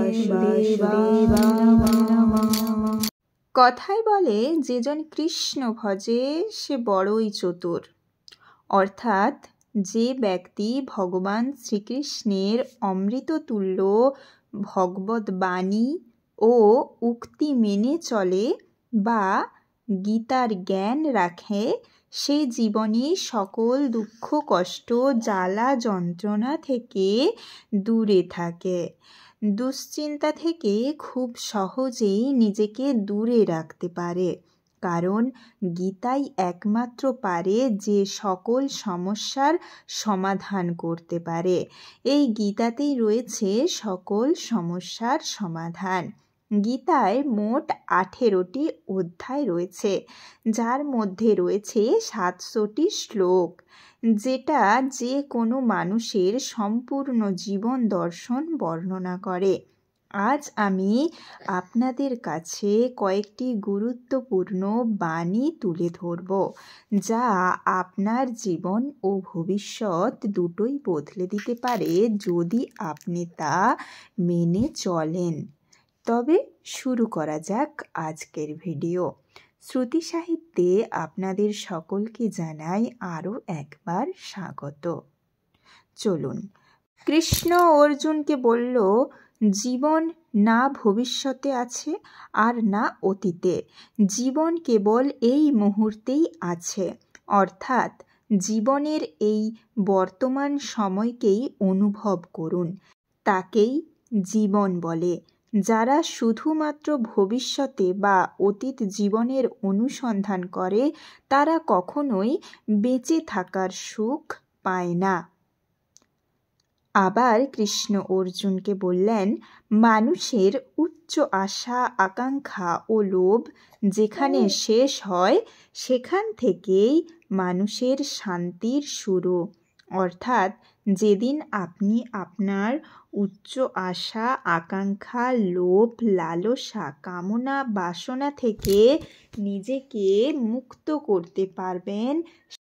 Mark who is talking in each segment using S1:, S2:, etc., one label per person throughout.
S1: বাসুদেবায় নমঃ। কথায় বলে, যেজন কৃষ্ণ ভজে সে বড়ই চতুর। অর্থাৎ যে ব্যক্তি ভগবান শ্রীকৃষ্ণের অমৃততুল্য ভগবত বাণী ও উক্তি মেনে চলে বা গীতার জ্ঞান রাখে, সে জীবনে সকল দুঃখ কষ্ট জ্বালা যন্ত্রণা থেকে দূরে থাকে, দুশ্চিন্তা থেকে খুব সহজেই নিজেকে দূরে রাখতে পারে। কারণ গীতাই একমাত্র পারে যে সকল সমস্যার সমাধান করতে পারে। এই গীতাতেই রয়েছে সকল সমস্যার সমাধান। গীতায় মোট 18টি অধ্যায় রয়েছে, যার মধ্যে রয়েছে 700টি শ্লোক, যেটা যে কোনো মানুষের সম্পূর্ণ জীবন দর্শন বর্ণনা করে। আজ আমি আপনাদের কাছে কয়েকটি গুরুত্বপূর্ণ বাণী তুলে ধরব, যা আপনার জীবন ও ভবিষ্যৎ দুটোই বদলে দিতে পারে যদি আপনি তা মেনে চলেন। তবে শুরু করা যাক আজকের ভিডিও। শ্রুতি সাহিত্যে আপনাদের সকলকে জানাই আরও একবার স্বাগত। চলুন। কৃষ্ণ অর্জুনকে বলল, জীবন না ভবিষ্যতে আছে আর না অতীতে, জীবন কেবল এই মুহূর্তেই আছে। অর্থাৎ জীবনের এই বর্তমান সময়কেই অনুভব করুন, তাকেই জীবন বলে। যারা শুধুমাত্র ভবিষ্যতে বা অতীত জীবনের অনুসন্ধান করে, তারা কখনোই বেঁচে থাকার সুখ পায় না। আবার কৃষ্ণ অর্জুনকে বললেন, মানুষের উচ্চ আশা আকাঙ্ক্ষা ও লোভ যেখানে শেষ হয়, সেখান থেকেই মানুষের শান্তির শুরু। অর্থাৎ যেদিন আপনি আপনার উচ্চ আশা আকাঙ্ক্ষা লোভ লালসা কামনা বাসনা থেকে নিজেকে মুক্ত করতে পারবেন,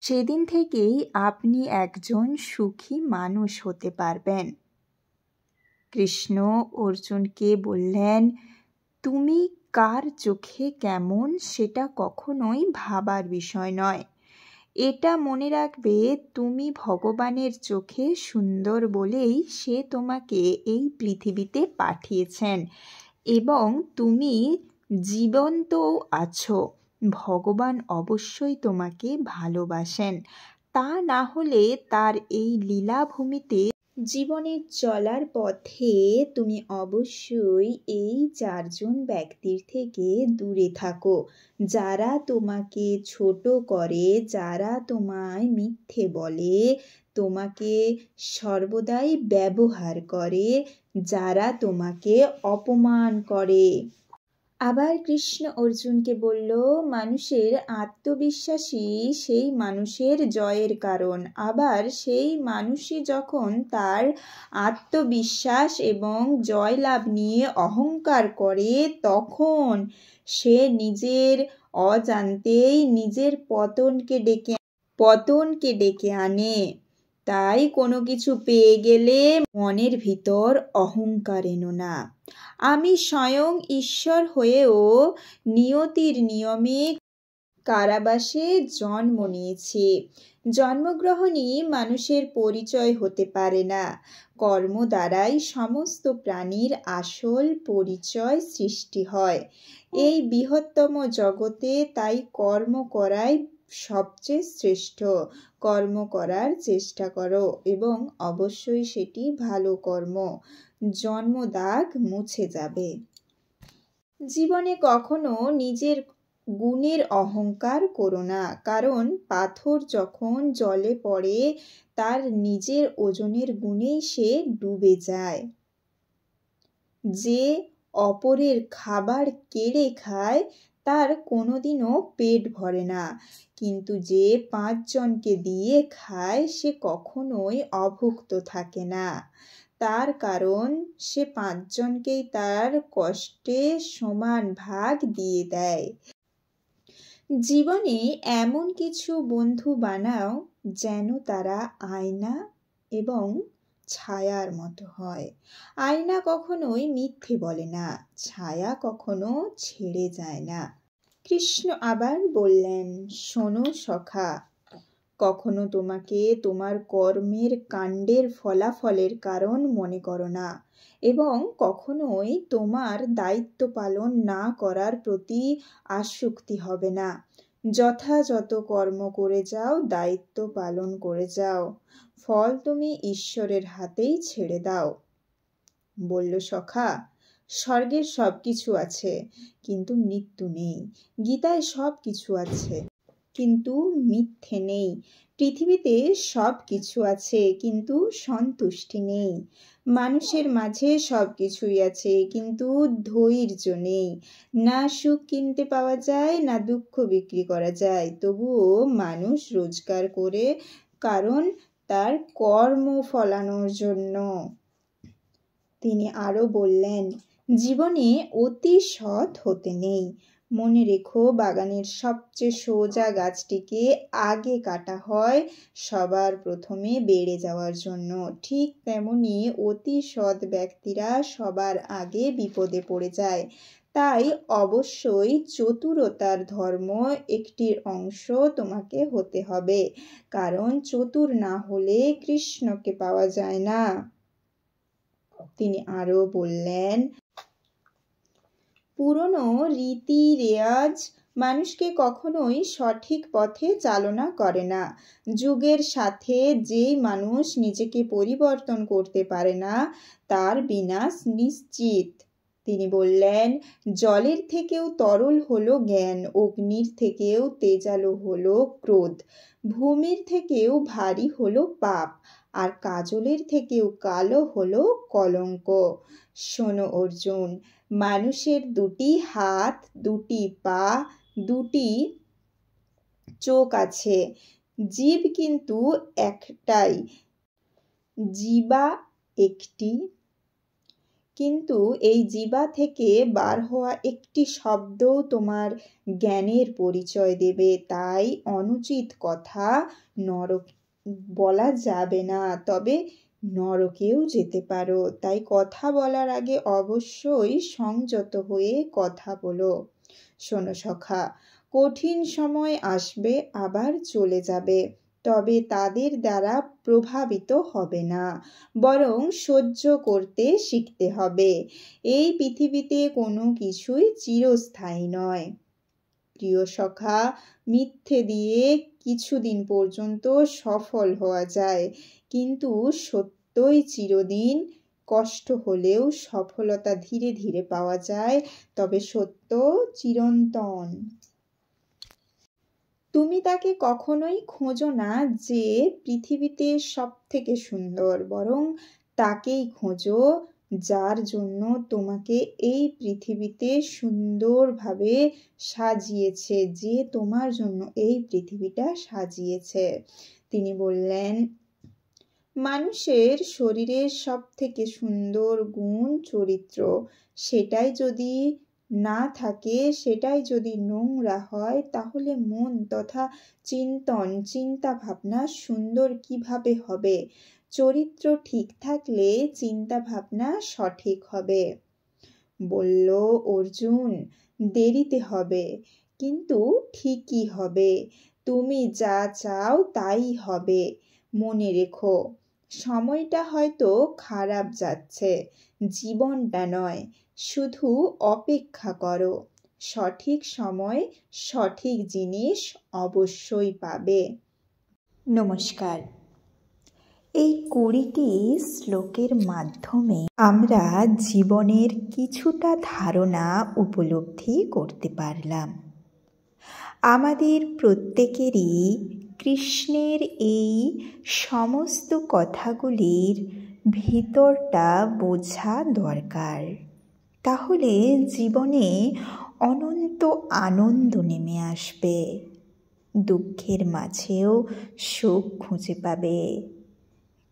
S1: সেদিন থেকেই আপনি একজন সুখী মানুষ হতে পারবেন। কৃষ্ণ অর্জুনকে বললেন, তুমি কার চোখে কেমন সেটা কখনোই ভাবার বিষয় নয়। এটা মনে রাখবে, তুমি ভগবানের চোখে সুন্দর বলেই সে তোমাকে এই পৃথিবীতে পাঠিয়েছেন এবং তুমি জীবন্তও আছো। ভগবান অবশ্যই তোমাকে ভালোবাসেন, তা না হলে তার এই লীলাভূমিতে জীবনে চলার পথে তুমি অবশ্যই এই 4 জন ব্যক্তির থেকে দূরে থাকো, যারা তোমাকে ছোট করে, যারা তোমায় মিথ্যে বলে, তোমাকে সর্বদাই ব্যবহার করে, যারা তোমাকে অপমান করে। আবার কৃষ্ণ অর্জুনকে বলল, মানুষের আত্মবিশ্বাসী সেই মানুষের জয়ের কারণ। আবার সেই মানুষই যখন তার আত্মবিশ্বাস এবং জয়লাভ নিয়ে অহংকার করে, তখন সে নিজের অজান্তেই নিজের পতনকে ডেকে আনে। তাই কোনো কিছু পেয়ে গেলে মনের ভিতর অহংকার এনো না। আমি স্বয়ং ঈশ্বর হয়েও নিয়তির নিয়মে কারাবাসে জন্ম নিয়েছি। জন্মগ্রহণই মানুষের পরিচয় হতে পারে না, কর্ম দ্বারাই সমস্ত প্রাণীর আসল পরিচয় সৃষ্টি হয়। এই বৃহত্তম জগতে তাই কর্ম করাই সবচেয়ে শ্রেষ্ঠ। কর্ম করার চেষ্টা করো এবং অবশ্যই সেটি ভালো কর্ম। জন্মদাগ মুছে যাবে। জীবনে কখনো নিজের গুণের অহংকার করো না, কারণ পাথর যখন জলে পড়ে তার নিজের ওজনের গুণেই সে ডুবে যায়। যে অপরের খাবার কেড়ে খায় তার কোনোদিনও পেট ভরে না, কিন্তু যে 5 জনকে দিয়ে খায় সে কখনোই অভুক্ত থাকে না। তার কারণ সে 5 জনকেই তার কষ্টে সমান ভাগ দিয়ে দেয়। জীবনে এমন কিছু বন্ধু বানাও যেন তারা আয়না এবং ছায়ার মতো হয়। আয়না কখনোই মিথ্যে বলে না, ছায়া কখনো ছেড়ে যায় না। কৃষ্ণ আবার বললেন, শোনো সখা, কখনো তোমাকে তোমার কর্মের কাণ্ডের ফলাফলের কারণ মনে করো না, এবং কখনোই তোমার দায়িত্ব পালন না করার প্রতি আসক্তি হবে না। যথাযথ কর্ম করে যাও, দায়িত্ব পালন করে যাও, ফল তুমি ঈশ্বরের হাতেই ছেড়ে দাও। বলল সখা, স্বর্গের সব কিছু আছে কিন্তু মৃত্যু নেই, গীতায় সব কিছু আছে কিন্তু মিথ্যে নেই, পৃথিবীতে সব কিছু আছে কিন্তু সন্তুষ্টি নেই, মানুষের মাঝে সব কিছুই আছে কিন্তু ধৈর্য নেই, না সুখ কিনতে পাওয়া যায় না দুঃখ বিক্রি করা যায়, তবুও মানুষ রোজগার করে, কারণ তার কর্ম ফলানোর জন্য। তিনি আরো বললেন, জীবনে অতি সৎ হতে নেই। মনে রেখো, বাগানের সবচেয়ে সোজা গাছটিকে আগে কাটা হয় সবার প্রথমে বেড়ে যাওয়ার জন্য। ঠিক তেমনি অতি সৎ ব্যক্তিরা সবার আগে বিপদে পড়ে যায়। তাই অবশ্যই চতুরতার ধর্ম একটির অংশ তোমাকে হতে হবে, কারণ চতুর না হলে কৃষ্ণকে পাওয়া যায় না। তিনি আরো বললেন, পুরনো রীতি রেওয়াজ মানুষকে কখনোই সঠিক পথে চালনা করে না। যুগের সাথে যেই মানুষ নিজেকে পরিবর্তন করতে পারে না, তার বিনাশ নিশ্চিত। তিনি বললেন, জলের থেকেও তরল হলো জ্ঞান, অগ্নির থেকেও তেজালো হলো ক্রোধ, ভূমির থেকেও ভারী হলো পাপ, আর কাজলের থেকেও কালো হলো কলঙ্ক। শোনো অর্জুন, মানুষের দুটি হাত, দুটি পা, দুটি চোখ আছে, জীব কিন্তু একটাই, জিবা একটি, কিন্তু এই জিবা থেকে বার হওয়া একটি শব্দ তোমার জ্ঞানের পরিচয় দেবে। তাই অনুচিত কথা নরক বলা যাবে না, তবে নরকেও যেতে পারো। তাই কথা বলার আগে অবশ্যই সংযত হয়ে কথা বলো। শোনো সখা, কঠিন সময় আসবে আবার চলে যাবে, তবে তাদের দ্বারা প্রভাবিত হবে না, বরং সহ্য করতে শিখতে হবে। এই পৃথিবীতে কোনো কিছুই চিরস্থায়ী নয়। প্রিয় সখা, মিথ্যে দিয়ে কিছুদিন পর্যন্ত সফল হওয়া যায়, কিন্তু সত্যই চিরদিন। কষ্ট হলেও সফলতা ধীরে ধীরে পাওয়া যায়, তবে সত্য চিরন্তন। তুমি তাকে কখনোই খোঁজো না যে পৃথিবীতে সব থেকে সুন্দর, বরং তাকেই খোঁজো যার জন্য তোমাকে এই পৃথিবীতে সুন্দরভাবে সাজিয়েছে, যে তোমার জন্য এই পৃথিবীটা সাজিয়েছে। তিনি বললেন, মানুষের শরীরের সব থেকে সুন্দর গুণ চরিত্র, সেটাই যদি না থাকে, সেটাই যদি নোংরা হয়, তাহলে মন তথা চিন্তা ভাবনা সুন্দর কিভাবে হবে? চরিত্র ঠিক থাকলে চিন্তা ভাবনা সঠিক হবে। বলল অর্জুন, দেরিতে হবে কিন্তু ঠিকই হবে, তুমি যা চাও তাই হবে। মনে রেখো, সময়টা হয়তো খারাপ যাচ্ছে, জীবনটা নয়, শুধু অপেক্ষা করো, সঠিক সময় সঠিক জিনিস অবশ্যই পাবে। নমস্কার। এই 20টি শ্লোকের মাধ্যমে আমরা জীবনের কিছুটা ধারণা উপলব্ধি করতে পারলাম। আমাদের প্রত্যেকেরই কৃষ্ণের এই সমস্ত কথাগুলির ভিতরটা বোঝা দরকার, তাহলে জীবনে অনন্ত আনন্দ নেমে আসবে, দুঃখের মাঝেও সুখ খুঁজে পাবে।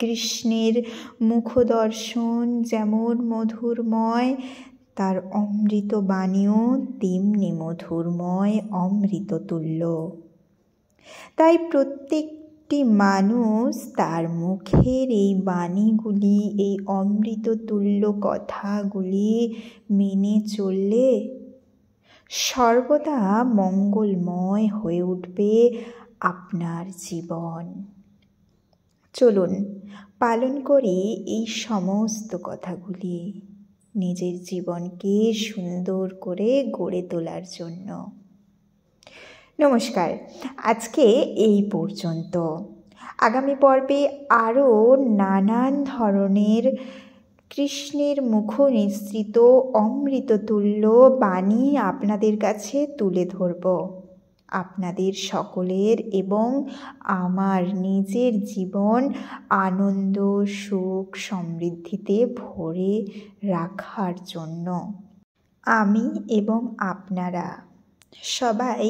S1: কৃষ্ণের মুখদর্শন যেমন মধুরময়, তার অমৃত বাণীও তেমনি মধুরময়, অমৃততুল্য। তাই প্রত্যেক প্রত্যেকটি মানুষ তার মুখের এই বাণীগুলি, এই অমৃততুল্য কথাগুলি মেনে চললে সর্বদা মঙ্গলময় হয়ে উঠবে আপনার জীবন। চলুন পালন করি এই সমস্ত কথাগুলি নিজের জীবনকে সুন্দর করে গড়ে তোলার জন্য। নমস্কার, আজকে এই পর্যন্ত। আগামী পর্বে আরও নানান ধরনের কৃষ্ণের মুখ নিঃসৃত অমৃততুল্য বাণী আপনাদের কাছে তুলে ধরব। আপনাদের সকলের এবং আমার নিজের জীবন আনন্দ, সুখ, সমৃদ্ধিতে ভরে রাখার জন্য আমি এবং আপনারা সবাই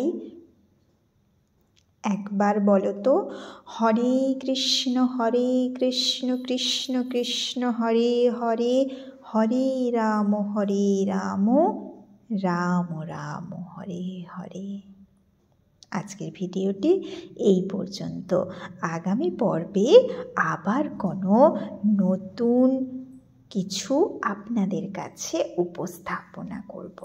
S1: একবার বলো তো, হরে কৃষ্ণ কৃষ্ণ কৃষ্ণ হরে হরে, হরে রাম রাম রাম হরে হরে। আজকের ভিডিওটি এই পর্যন্ত। আগামী পর্বে আবার কোনো নতুন কিছু আপনাদের কাছে উপস্থাপনা করব।